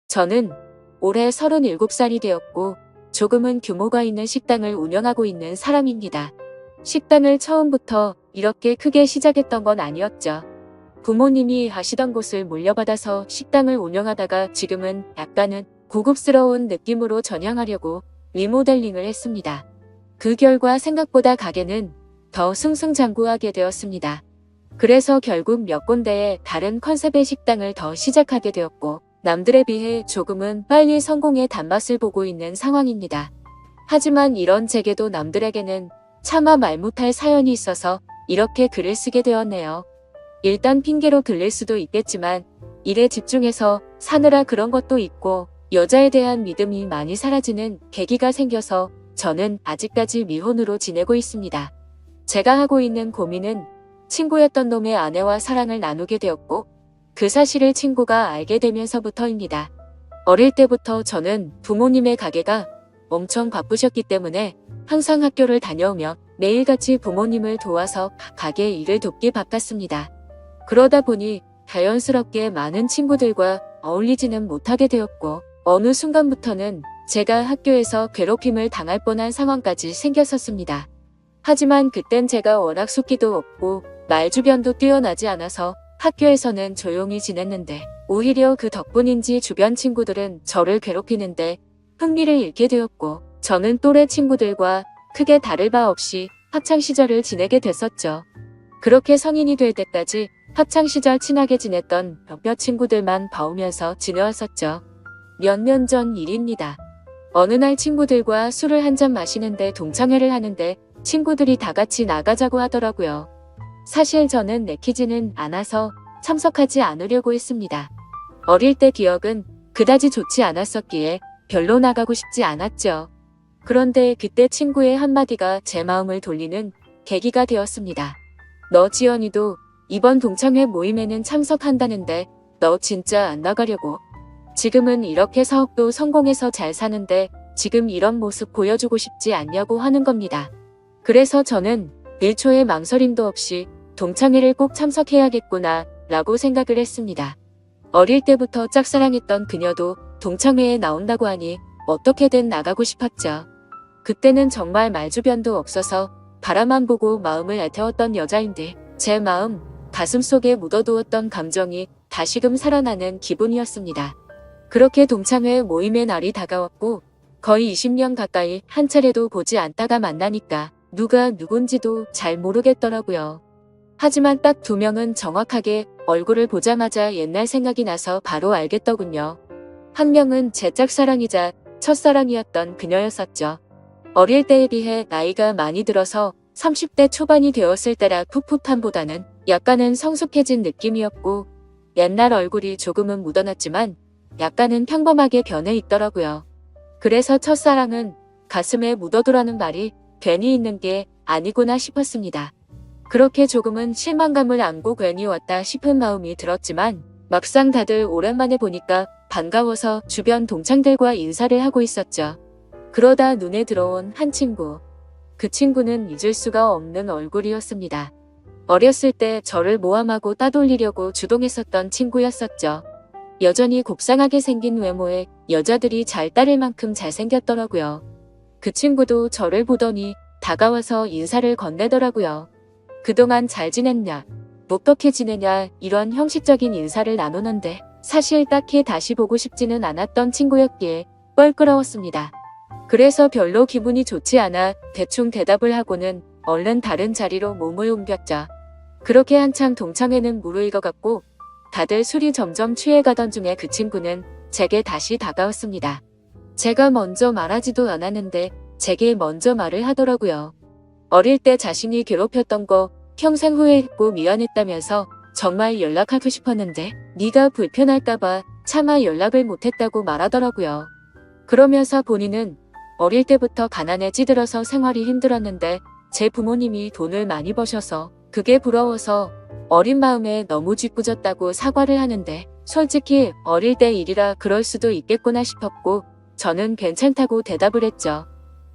저는 올해 37살이 되었고 조금은 규모가 있는 식당을 운영하고 있는 사람입니다. 식당을 처음부터 이렇게 크게 시작했던 건 아니었죠. 부모님이 하시던 곳을 물려받아서 식당을 운영하다가 지금은 약간은 고급스러운 느낌으로 전향하려고 리모델링을 했습니다. 그 결과 생각보다 가게는 더 승승장구하게 되었습니다. 그래서 결국 몇 군데의 다른 컨셉의 식당을 더 시작하게 되었고 남들에 비해 조금은 빨리 성공의 단맛을 보고 있는 상황입니다. 하지만 이런 제게도 남들에게는 차마 말 못할 사연이 있어서 이렇게 글을 쓰게 되었네요. 일단 핑계로 들릴 수도 있겠지만 일에 집중해서 사느라 그런 것도 있고 여자에 대한 믿음이 많이 사라지는 계기가 생겨서 저는 아직까지 미혼으로 지내고 있습니다. 제가 하고 있는 고민은 친구였던 놈의 아내와 사랑을 나누게 되었고 그 사실을 친구가 알게 되면서부터입니다. 어릴 때부터 저는 부모님의 가게가 엄청 바쁘셨기 때문에 항상 학교를 다녀오며 매일같이 부모님을 도와서 가게 일을 돕기 바빴습니다. 그러다 보니 자연스럽게 많은 친구들과 어울리지는 못하게 되었고 어느 순간부터는 제가 학교에서 괴롭힘을 당할 뻔한 상황까지 생겼었습니다. 하지만 그땐 제가 워낙 숫기도 없고 말주변도 뛰어나지 않아서 학교에서는 조용히 지냈는데 오히려 그 덕분인지 주변 친구들은 저를 괴롭히는데 흥미를 잃게 되었고 저는 또래 친구들과 크게 다를 바 없이 학창시절을 지내게 됐었죠. 그렇게 성인이 될 때까지 학창시절 친하게 지냈던 몇몇 친구들만 봐오면서 지내왔었죠. 몇 년 전 일입니다. 어느 날 친구들과 술을 한잔 마시는데 동창회를 하는데 친구들이 다 같이 나가자고 하더라고요. 사실 저는 내키지는 않아서 참석하지 않으려고 했습니다. 어릴 때 기억은 그다지 좋지 않았었기에 별로 나가고 싶지 않았죠. 그런데 그때 친구의 한마디가 제 마음을 돌리는 계기가 되었습니다. 너 지연이도 이번 동창회 모임에는 참석한다는데 너 진짜 안 나가려고? 지금은 이렇게 사업도 성공해서 잘 사는데 지금 이런 모습 보여주고 싶지 않냐고 하는 겁니다. 그래서 저는 1초의 망설임도 없이 동창회를 꼭 참석해야겠구나 라고 생각을 했습니다. 어릴 때부터 짝사랑했던 그녀도 동창회에 나온다고 하니 어떻게든 나가고 싶었죠. 그때는 정말 말주변도 없어서 바라만 보고 마음을 애태웠던 여자인데 제 마음, 가슴속에 묻어두었던 감정이 다시금 살아나는 기분이었습니다. 그렇게 동창회 모임의 날이 다가왔고 거의 20년 가까이 한 차례도 보지 않다가 만나니까 누가 누군지도 잘 모르겠더라고요. 하지만 딱 2명은 정확하게 얼굴을 보자마자 옛날 생각이 나서 바로 알겠더군요. 한 명은 제 짝사랑이자 첫사랑이었던 그녀였었죠. 어릴 때에 비해 나이가 많이 들어서 30대 초반이 되었을 때라 풋풋함보다는 약간은 성숙해진 느낌이었고 옛날 얼굴이 조금은 묻어났지만 약간은 평범하게 변해 있더라고요. 그래서 첫사랑은 가슴에 묻어두라는 말이 괜히 있는 게 아니구나 싶었습니다. 그렇게 조금은 실망감을 안고 괜히 왔다 싶은 마음이 들었지만 막상 다들 오랜만에 보니까 반가워서 주변 동창들과 인사를 하고 있었죠. 그러다 눈에 들어온 한 친구. 그 친구는 잊을 수가 없는 얼굴이었습니다. 어렸을 때 저를 모함하고 따돌리려고 주동했었던 친구였었죠. 여전히 곱상하게 생긴 외모에 여자들이 잘 따를 만큼 잘생겼더라고요. 그 친구도 저를 보더니 다가와서 인사를 건네더라고요. 그동안 잘 지냈냐, 어떻게 지내냐 이런 형식적인 인사를 나누는데 사실 딱히 다시 보고 싶지는 않았던 친구였기에 껄끄러웠습니다. 그래서 별로 기분이 좋지 않아 대충 대답을 하고는 얼른 다른 자리로 몸을 옮겼죠. 그렇게 한창 동창회는 무르익어갔고 다들 술이 점점 취해가던 중에 그 친구는 제게 다시 다가왔습니다. 제가 먼저 말하지도 않았는데 제게 먼저 말을 하더라고요. 어릴 때 자신이 괴롭혔던 거 평생 후회했고 미안했다면서 정말 연락하고 싶었는데 네가 불편할까봐 차마 연락을 못했다고 말하더라고요. 그러면서 본인은 어릴 때부터 가난에 찌들어서 생활이 힘들었는데 제 부모님이 돈을 많이 버셔서 그게 부러워서 어린 마음에 너무 짓궂었다고 사과를 하는데 솔직히 어릴 때 일이라 그럴 수도 있겠구나 싶었고 저는 괜찮다고 대답을 했죠.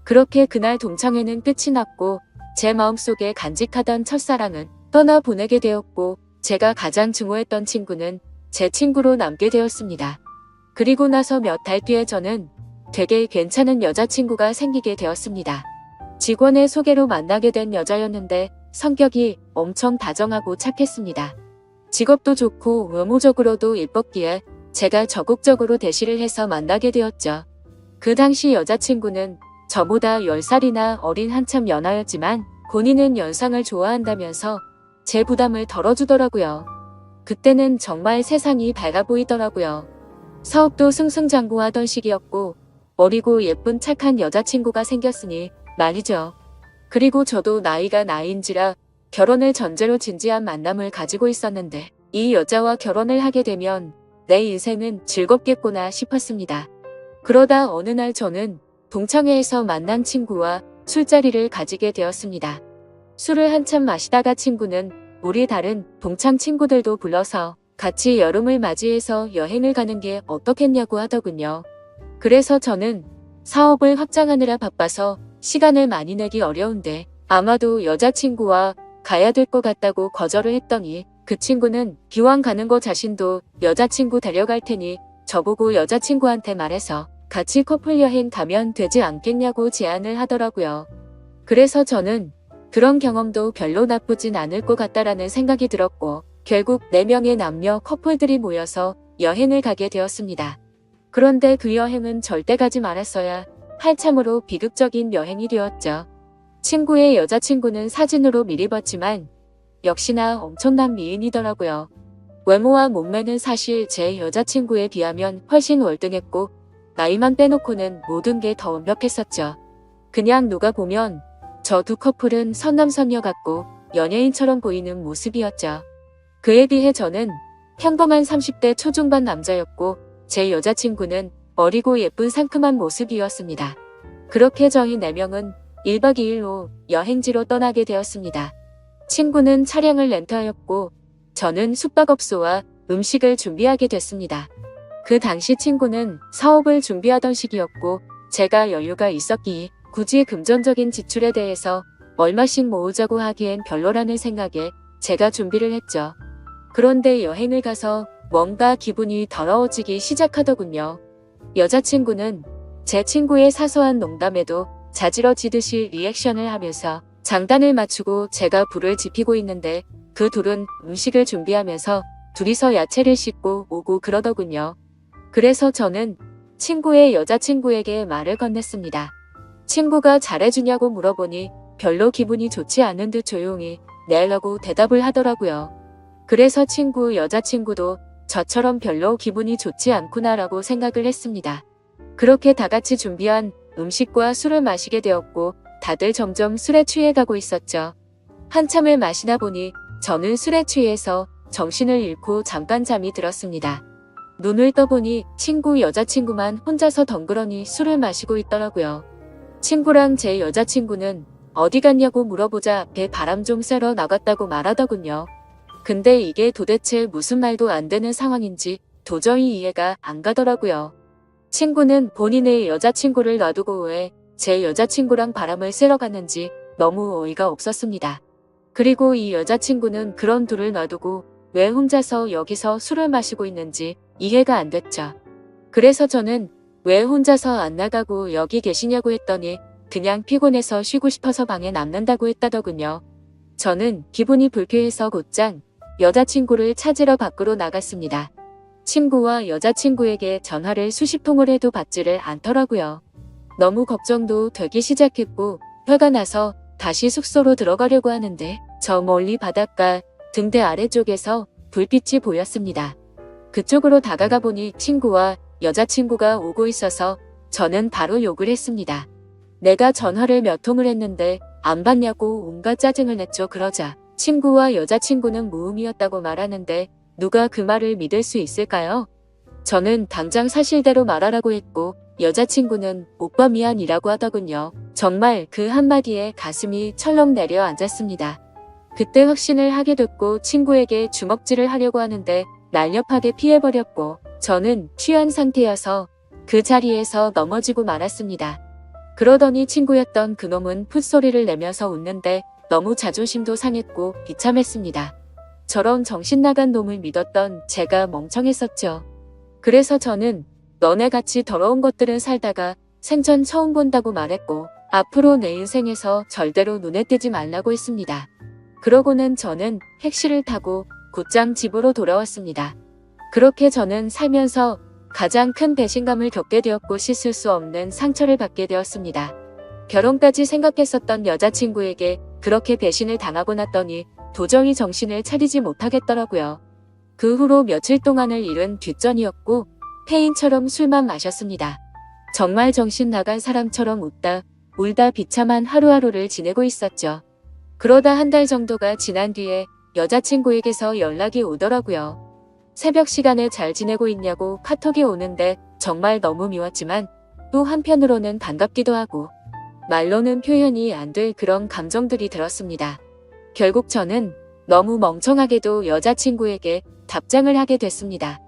그렇게 그날 동창회는 끝이 났고 제 마음속에 간직하던 첫사랑은 떠나보내게 되었고 제가 가장 증오했던 친구는 제 친구로 남게 되었습니다. 그리고 나서 몇 달 뒤에 저는 되게 괜찮은 여자친구가 생기게 되었습니다. 직원의 소개로 만나게 된 여자였는데 성격이 엄청 다정하고 착했습니다. 직업도 좋고 외모적으로도 예뻤기에 제가 적극적으로 대시를 해서 만나게 되었죠. 그 당시 여자친구는 저보다 10살이나 어린 한참 연하였지만 본인은 연상을 좋아한다면서 제 부담을 덜어주더라고요. 그때는 정말 세상이 밝아 보이더라고요. 사업도 승승장구하던 시기였고 어리고 예쁜 착한 여자친구가 생겼으니 말이죠. 그리고 저도 나이가 나이인지라 결혼을 전제로 진지한 만남을 가지고 있었는데 이 여자와 결혼을 하게 되면 내 인생은 즐겁겠구나 싶었습니다. 그러다 어느 날 저는 동창회에서 만난 친구와 술자리를 가지게 되었습니다. 술을 한참 마시다가 친구는 우리 다른 동창 친구들도 불러서 같이 여름을 맞이해서 여행을 가는 게 어떻겠냐고 하더군요. 그래서 저는 사업을 확장하느라 바빠서 시간을 많이 내기 어려운데 아마도 여자친구와 가야 될 것 같다고 거절을 했더니 그 친구는 기왕 가는 거 자신도 여자친구 데려갈 테니 저보고 여자친구한테 말해서 같이 커플 여행 가면 되지 않겠냐고 제안을 하더라고요. 그래서 저는 그런 경험도 별로 나쁘진 않을 것 같다라는 생각이 들었고 결국 4명의 남녀 커플들이 모여서 여행을 가게 되었습니다. 그런데 그 여행은 절대 가지 말았어야 할 참으로 비극적인 여행이 되었죠. 친구의 여자친구는 사진으로 미리 봤지만 역시나 엄청난 미인이더라고요. 외모와 몸매는 사실 제 여자친구에 비하면 훨씬 월등했고 나이만 빼놓고는 모든 게 더 완벽했었죠. 그냥 누가 보면 저 두 커플은 선남선녀 같고 연예인처럼 보이는 모습이었죠. 그에 비해 저는 평범한 30대 초중반 남자였고 제 여자친구는 어리고 예쁜 상큼한 모습이었습니다. 그렇게 저희 4명은 1박 2일로 여행지로 떠나게 되었습니다. 친구는 차량을 렌트하였고 저는 숙박업소와 음식을 준비하게 됐습니다. 그 당시 친구는 사업을 준비하던 시기였고 제가 여유가 있었기에 굳이 금전적인 지출에 대해서 얼마씩 모으자고 하기엔 별로라는 생각에 제가 준비를 했죠. 그런데 여행을 가서 뭔가 기분이 더러워지기 시작하더군요. 여자친구는 제 친구의 사소한 농담에도 자지러지듯이 리액션을 하면서 장단을 맞추고 제가 불을 지피고 있는데 그 둘은 음식을 준비하면서 둘이서 야채를 씻고 오고 그러더군요. 그래서 저는 친구의 여자친구에게 말을 건넸습니다. 친구가 잘해주냐고 물어보니 별로 기분이 좋지 않은 듯 조용히 네라고 대답을 하더라고요. 그래서 친구 여자친구도 저처럼 별로 기분이 좋지 않구나라고 생각을 했습니다. 그렇게 다 같이 준비한 음식과 술을 마시게 되었고 다들 점점 술에 취해가고 있었죠. 한참을 마시다 보니 저는 술에 취해서 정신을 잃고 잠깐 잠이 들었습니다. 눈을 떠보니 친구 여자친구만 혼자서 덩그러니 술을 마시고 있더라고요. 친구랑 제 여자친구는 어디 갔냐고 물어보자 배 바람 좀 쐬러 나갔다고 말하더군요. 근데 이게 도대체 무슨 말도 안 되는 상황인지 도저히 이해가 안 가더라고요. 친구는 본인의 여자친구를 놔두고 왜 제 여자친구랑 바람을 쐬러 갔는지 너무 어이가 없었습니다. 그리고 이 여자친구는 그런 둘을 놔두고 왜 혼자서 여기서 술을 마시고 있는지 이해가 안 됐죠. 그래서 저는 왜 혼자서 안 나가고 여기 계시냐고 했더니 그냥 피곤해서 쉬고 싶어서 방에 남는다고 했다더군요. 저는 기분이 불쾌해서 곧장 여자친구를 찾으러 밖으로 나갔습니다. 친구와 여자친구에게 전화를 수십 통을 해도 받지를 않더라고요. 너무 걱정도 되기 시작했고 화가 나서 다시 숙소로 들어가려고 하는데 저 멀리 바닷가 등대 아래쪽에서 불빛이 보였습니다. 그쪽으로 다가가 보니 친구와 여자친구가 오고 있어서 저는 바로 욕을 했습니다. 내가 전화를 몇 통을 했는데 안 받냐고 온갖 짜증을 냈죠. 그러자 친구와 여자친구는 무음이었다고 말하는데 누가 그 말을 믿을 수 있을까요? 저는 당장 사실대로 말하라고 했고 여자친구는 오빠 미안이라고 하더군요. 정말 그 한마디에 가슴이 철렁 내려앉았습니다. 그때 확신을 하게 됐고 친구에게 주먹질을 하려고 하는데 날렵하게 피해버렸고 저는 취한 상태여서 그 자리에서 넘어지고 말았습니다. 그러더니 친구였던 그놈은 풋소리를 내면서 웃는데 너무 자존심도 상했고 비참했습니다. 저런 정신나간 놈을 믿었던 제가 멍청했었죠. 그래서 저는 너네 같이 더러운 것들은 살다가 생전 처음 본다고 말했고 앞으로 내 인생에서 절대로 눈에 띄지 말라고 했습니다. 그러고는 저는 택시를 타고 곧장 집으로 돌아왔습니다. 그렇게 저는 살면서 가장 큰 배신감을 겪게 되었고 씻을 수 없는 상처를 받게 되었습니다. 결혼까지 생각했었던 여자친구에게 그렇게 배신을 당하고 났더니 도저히 정신을 차리지 못하겠더라고요. 그 후로 며칠 동안을 잃은 뒷전이었고 폐인처럼 술만 마셨습니다. 정말 정신 나간 사람처럼 웃다 울다 비참한 하루하루를 지내고 있었죠. 그러다 한 달 정도가 지난 뒤에 여자친구에게서 연락이 오더라고요. 새벽 시간에 잘 지내고 있냐고 카톡이 오는데 정말 너무 미웠지만 또 한편으로는 반갑기도 하고 말로는 표현이 안 될 그런 감정들이 들었습니다. 결국 저는 너무 멍청하게도 여자친구에게 답장을 하게 됐습니다.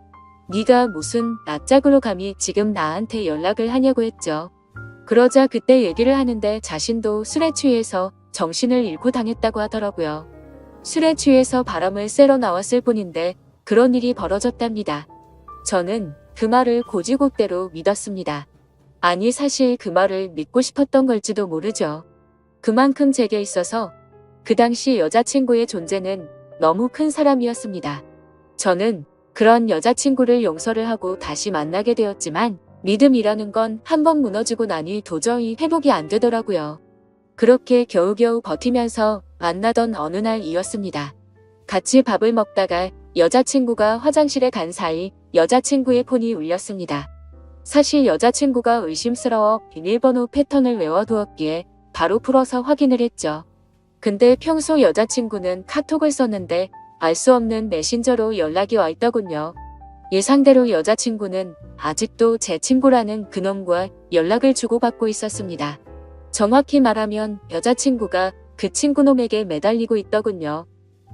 네가 무슨 낯짝으로 감히 지금 나한테 연락을 하냐고 했죠. 그러자 그때 얘기를 하는데 자신도 술에 취해서 정신을 잃고 당했다고 하더라고요. 술에 취해서 바람을 쐬러 나왔을 뿐인데 그런 일이 벌어졌답니다. 저는 그 말을 고지고대로 믿었습니다. 아니 사실 그 말을 믿고 싶었던 걸지도 모르죠. 그만큼 제게 있어서 그 당시 여자친구의 존재는 너무 큰 사람이었습니다. 저는 그런 여자친구를 용서를 하고 다시 만나게 되었지만 믿음이라는 건 한번 무너지고 나니 도저히 회복이 안 되더라고요. 그렇게 겨우겨우 버티면서 만나던 어느 날이었습니다. 같이 밥을 먹다가 여자친구가 화장실에 간 사이 여자친구의 폰이 울렸습니다. 사실 여자친구가 의심스러워 비밀번호 패턴을 외워두었기에 바로 풀어서 확인을 했죠. 근데 평소 여자친구는 카톡을 썼는데 알 수 없는 메신저로 연락이 와 있더군요. 예상대로 여자친구는 아직도 제 친구라는 그놈과 연락을 주고받고 있었습니다. 정확히 말하면 여자친구가 그 친구놈에게 매달리고 있더군요.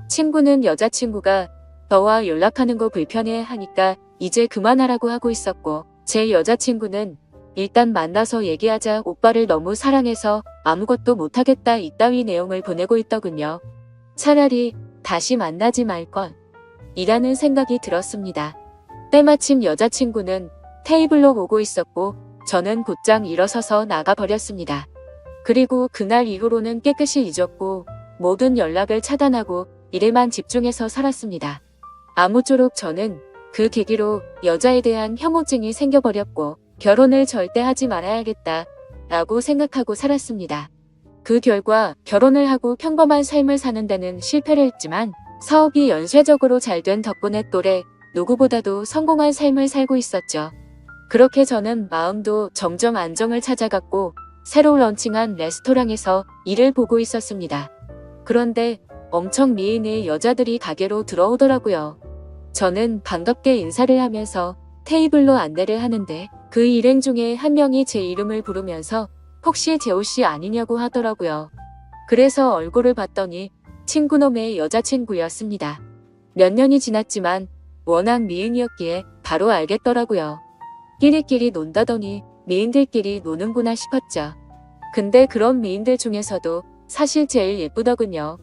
친구는 여자친구가 저와 연락하는 거 불편해 하니까 이제 그만하라고 하고 있었고 제 여자친구는 일단 만나서 얘기하자 오빠를 너무 사랑해서 아무것도 못하겠다 이따위 내용을 보내고 있더군요. 차라리 다시 만나지 말걸 이라는 생각이 들었습니다. 때마침 여자친구는 테이블로 오고 있었고 저는 곧장 일어서서 나가버렸습니다. 그리고 그날 이후로는 깨끗이 잊었고 모든 연락을 차단하고 일에만 집중해서 살았습니다. 아무쪼록 저는 그 계기로 여자에 대한 혐오증이 생겨버렸고 결혼을 절대 하지 말아야겠다 라고 생각하고 살았습니다. 그 결과 결혼을 하고 평범한 삶을 사는 데는 실패를 했지만 사업이 연쇄적으로 잘 된 덕분에 또래 누구보다도 성공한 삶을 살고 있었죠. 그렇게 저는 마음도 점점 안정을 찾아갔고 새로 런칭한 레스토랑에서 일을 보고 있었습니다. 그런데 엄청 미인의 여자들이 가게로 들어오더라고요. 저는 반갑게 인사를 하면서 테이블로 안내를 하는데 그 일행 중에 한 명이 제 이름을 부르면서 혹시 재호씨 아니냐고 하더라고요. 그래서 얼굴을 봤더니 친구놈의 여자친구였습니다. 몇 년이 지났지만 워낙 미인이었기에 바로 알겠더라고요. 끼리끼리 논다더니 미인들끼리 노는구나 싶었죠. 근데 그런 미인들 중에서도 사실 제일 예쁘더군요.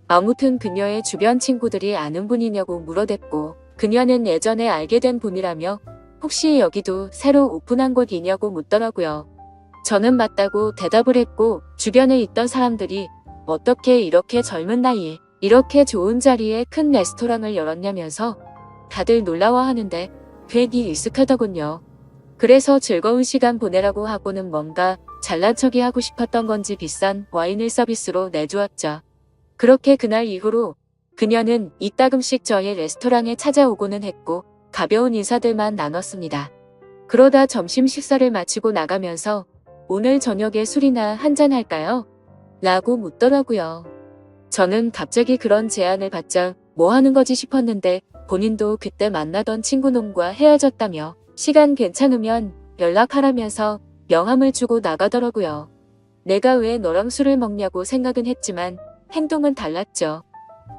아무튼 그녀의 주변 친구들이 아는 분이냐고 물어댔고 그녀는 예전에 알게 된 분이라며 혹시 여기도 새로 오픈한 곳이냐고 묻더라고요. 저는 맞다고 대답을 했고 주변에 있던 사람들이 어떻게 이렇게 젊은 나이에 이렇게 좋은 자리에 큰 레스토랑을 열었냐면서 다들 놀라워하는데 괜히 익숙하더군요. 그래서 즐거운 시간 보내라고 하고는 뭔가 잘난 척이 하고 싶었던 건지 비싼 와인을 서비스로 내주었죠. 그렇게 그날 이후로 그녀는 이따금씩 저의 레스토랑에 찾아오고는 했고 가벼운 인사들만 나눴습니다. 그러다 점심 식사를 마치고 나가면서 오늘 저녁에 술이나 한잔 할까요? 라고 묻더라고요. 저는 갑자기 그런 제안을 받자 뭐 하는 거지 싶었는데 본인도 그때 만나던 친구놈과 헤어졌다며 시간 괜찮으면 연락하라면서 명함을 주고 나가더라고요. 내가 왜 너랑 술을 먹냐고 생각은 했지만 행동은 달랐죠.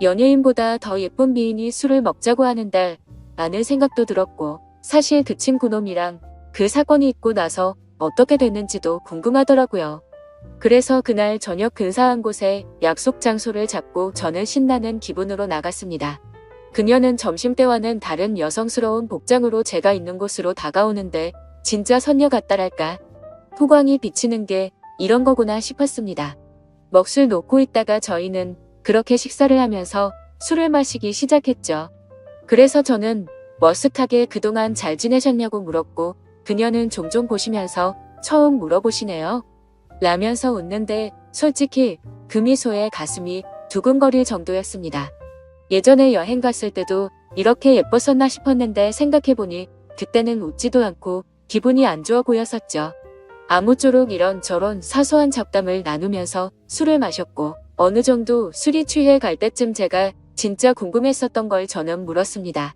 연예인보다 더 예쁜 미인이 술을 먹자고 하는데 라는 생각도 들었고 사실 그 친구놈이랑 그 사건이 있고 나서 어떻게 됐는지도 궁금하더라고요. 그래서 그날 저녁 근사한 곳에 약속 장소를 잡고 저는 신나는 기분으로 나갔습니다. 그녀는 점심때와는 다른 여성스러운 복장으로 제가 있는 곳으로 다가오는데 진짜 선녀 같다랄까. 후광이 비치는 게 이런 거구나 싶었습니다. 넋을 놓고 있다가 저희는 그렇게 식사를 하면서 술을 마시기 시작했죠. 그래서 저는 머쓱하게 그동안 잘 지내셨냐고 물었고 그녀는 종종 보시면서 처음 물어보시네요. 라면서 웃는데 솔직히 그 미소에 가슴이 두근거릴 정도였습니다. 예전에 여행 갔을 때도 이렇게 예뻤었나 싶었는데 생각해보니 그때는 웃지도 않고 기분이 안 좋아 보였었죠. 아무쪼록 이런저런 사소한 잡담을 나누면서 술을 마셨고 어느 정도 술이 취해 갈 때쯤 제가 진짜 궁금했었던 걸 저는 물었습니다.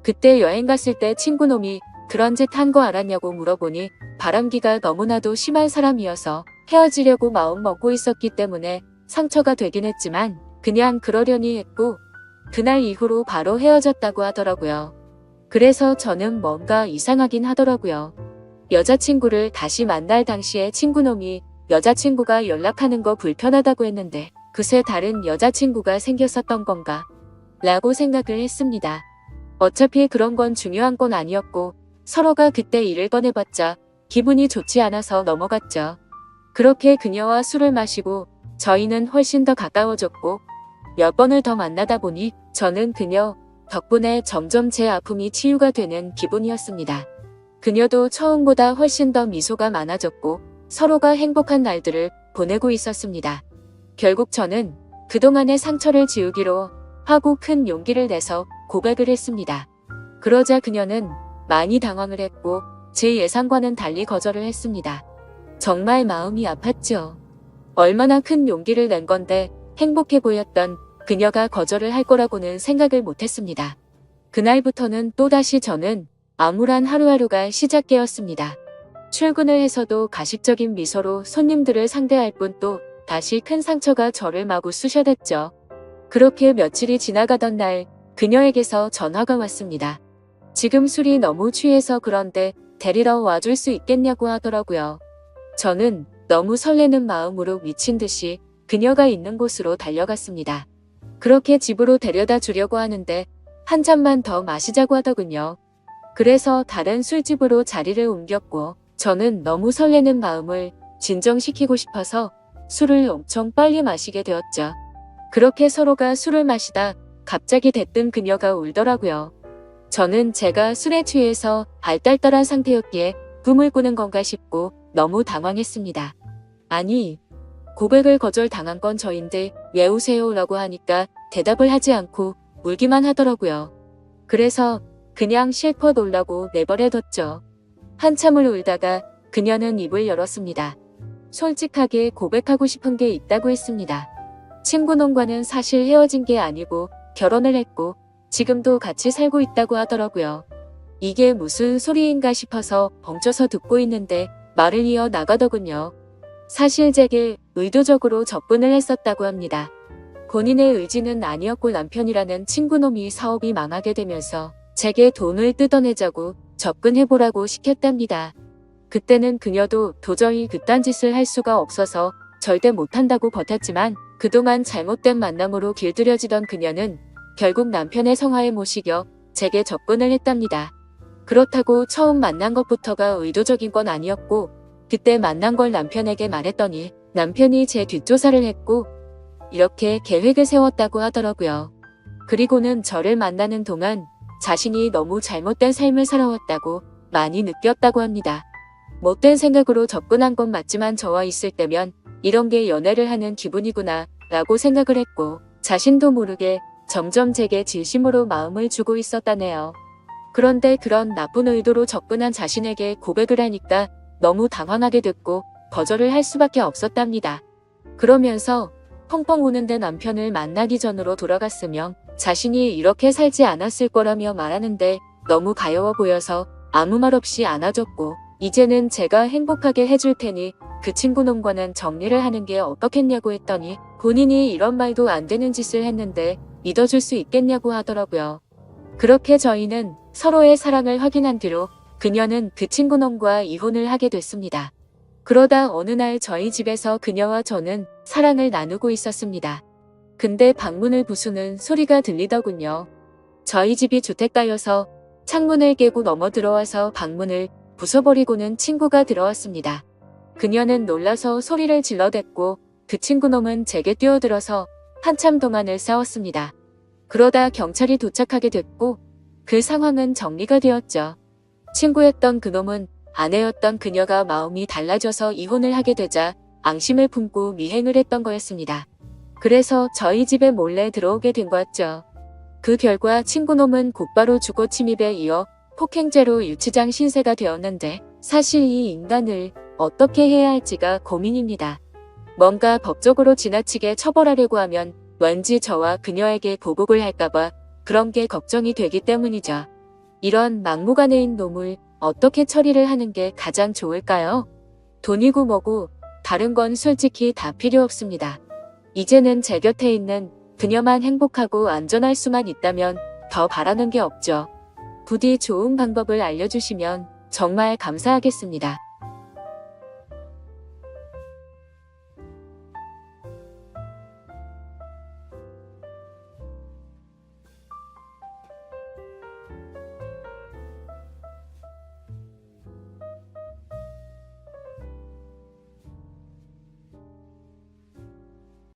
그때 여행 갔을 때 친구놈이 그런 짓 한 거 알았냐고 물어보니 바람기가 너무나도 심한 사람이어서 헤어지려고 마음 먹고 있었기 때문에 상처가 되긴 했지만 그냥 그러려니 했고 그날 이후로 바로 헤어졌다고 하더라고요. 그래서 저는 뭔가 이상하긴 하더라고요. 여자친구를 다시 만날 당시에 친구놈이 여자친구가 연락하는 거 불편하다고 했는데 그새 다른 여자친구가 생겼었던 건가? 라고 생각을 했습니다. 어차피 그런 건 중요한 건 아니었고 서로가 그때 일을 꺼내봤자 기분이 좋지 않아서 넘어갔죠. 그렇게 그녀와 술을 마시고 저희는 훨씬 더 가까워졌고 몇 번을 더 만나다 보니 저는 그녀 덕분에 점점 제 아픔이 치유가 되는 기분이었습니다. 그녀도 처음보다 훨씬 더 미소가 많아졌고 서로가 행복한 날들을 보내고 있었습니다. 결국 저는 그동안의 상처를 지우기로 하고 큰 용기를 내서 고백을 했습니다. 그러자 그녀는 많이 당황을 했고 제 예상과는 달리 거절을 했습니다. 정말 마음이 아팠죠. 얼마나 큰 용기를 낸 건데 행복해 보였던 그녀가 거절을 할 거라고는 생각을 못했습니다. 그날부터는 또다시 저는 암울한 하루하루가 시작되었습니다. 출근을 해서도 가식적인 미소로 손님들을 상대할 뿐 또 다시 큰 상처가 저를 마구 쑤셔댔죠. 그렇게 며칠이 지나가던 날 그녀에게서 전화가 왔습니다. 지금 술이 너무 취해서 그런데 데리러 와줄 수 있겠냐고 하더라고요. 저는 너무 설레는 마음으로 미친 듯이 그녀가 있는 곳으로 달려갔습니다. 그렇게 집으로 데려다 주려고 하는데 한 잔만 더 마시자고 하더군요. 그래서 다른 술집으로 자리를 옮겼고 저는 너무 설레는 마음을 진정시키고 싶어서 술을 엄청 빨리 마시게 되었죠. 그렇게 서로가 술을 마시다 갑자기 대뜸 그녀가 울더라고요. 저는 제가 술에 취해서 알딸딸한 상태였기에 꿈을 꾸는 건가 싶고 너무 당황했습니다. 아니, 고백을 거절당한 건 저인데 왜 우세요? 라고 하니까 대답을 하지 않고 울기만 하더라고요. 그래서 그냥 실컷 울라고 내버려뒀죠. 한참을 울다가 그녀는 입을 열었습니다. 솔직하게 고백하고 싶은 게 있다고 했습니다. 친구놈과는 사실 헤어진 게 아니고 결혼을 했고 지금도 같이 살고 있다고 하더라고요. 이게 무슨 소리인가 싶어서 벙쪄서 듣고 있는데 말을 이어 나가더군요. 사실 제게 의도적으로 접근을 했었다고 합니다. 본인의 의지는 아니었고 남편이라는 친구놈이 사업이 망하게 되면서 제게 돈을 뜯어내자고 접근해보라고 시켰답니다. 그때는 그녀도 도저히 그딴 짓을 할 수가 없어서 절대 못한다고 버텼지만 그동안 잘못된 만남으로 길들여지던 그녀는 결국 남편의 성화에 못 이겨 제게 접근을 했답니다. 그렇다고 처음 만난 것부터가 의도적인 건 아니었고 그때 만난 걸 남편에게 말했더니 남편이 제 뒷조사를 했고 이렇게 계획을 세웠다고 하더라고요. 그리고는 저를 만나는 동안 자신이 너무 잘못된 삶을 살아왔다고 많이 느꼈다고 합니다. 못된 생각으로 접근한 건 맞지만 저와 있을 때면 이런 게 연애를 하는 기분이구나 라고 생각을 했고 자신도 모르게 점점 제게 진심으로 마음을 주고 있었다네요. 그런데 그런 나쁜 의도로 접근한 자신에게 고백을 하니까 너무 당황하게 됐고 거절을 할 수밖에 없었답니다. 그러면서 펑펑 우는데 남편을 만나기 전으로 돌아갔으며 자신이 이렇게 살지 않았을 거라며 말하는데 너무 가여워 보여서 아무 말 없이 안아줬고 이제는 제가 행복하게 해줄 테니 그 친구놈과는 정리를 하는 게 어떻겠냐고 했더니 본인이 이런 말도 안 되는 짓을 했는데 믿어줄 수 있겠냐고 하더라고요. 그렇게 저희는 서로의 사랑을 확인한 뒤로 그녀는 그 친구놈과 이혼을 하게 됐습니다. 그러다 어느 날 저희 집에서 그녀와 저는 사랑을 나누고 있었습니다. 근데 방문을 부수는 소리가 들리더군요. 저희 집이 주택가여서 창문을 깨고 넘어 들어와서 방문을 부숴버리고는 친구가 들어왔습니다. 그녀는 놀라서 소리를 질러댔고 그 친구놈은 제게 뛰어들어서 한참 동안을 싸웠습니다. 그러다 경찰이 도착하게 됐고 그 상황은 정리가 되었죠. 친구였던 그놈은 아내였던 그녀가 마음이 달라져서 이혼을 하게 되자 앙심을 품고 미행을 했던 거였습니다. 그래서 저희 집에 몰래 들어오게 된 거였죠. 그 결과 친구놈은 곧바로 주거 침입에 이어 폭행죄로 유치장 신세가 되었는데 사실 이 인간을 어떻게 해야 할지가 고민입니다. 뭔가 법적으로 지나치게 처벌하려고 하면 왠지 저와 그녀에게 보복을 할까봐 그런 게 걱정이 되기 때문이죠. 이런 막무가내인 놈을 어떻게 처리를 하는 게 가장 좋을까요? 돈이고 뭐고 다른 건 솔직히 다 필요 없습니다. 이제는 제 곁에 있는 그녀만 행복하고 안전할 수만 있다면 더 바라는 게 없죠. 부디 좋은 방법을 알려주시면 정말 감사하겠습니다.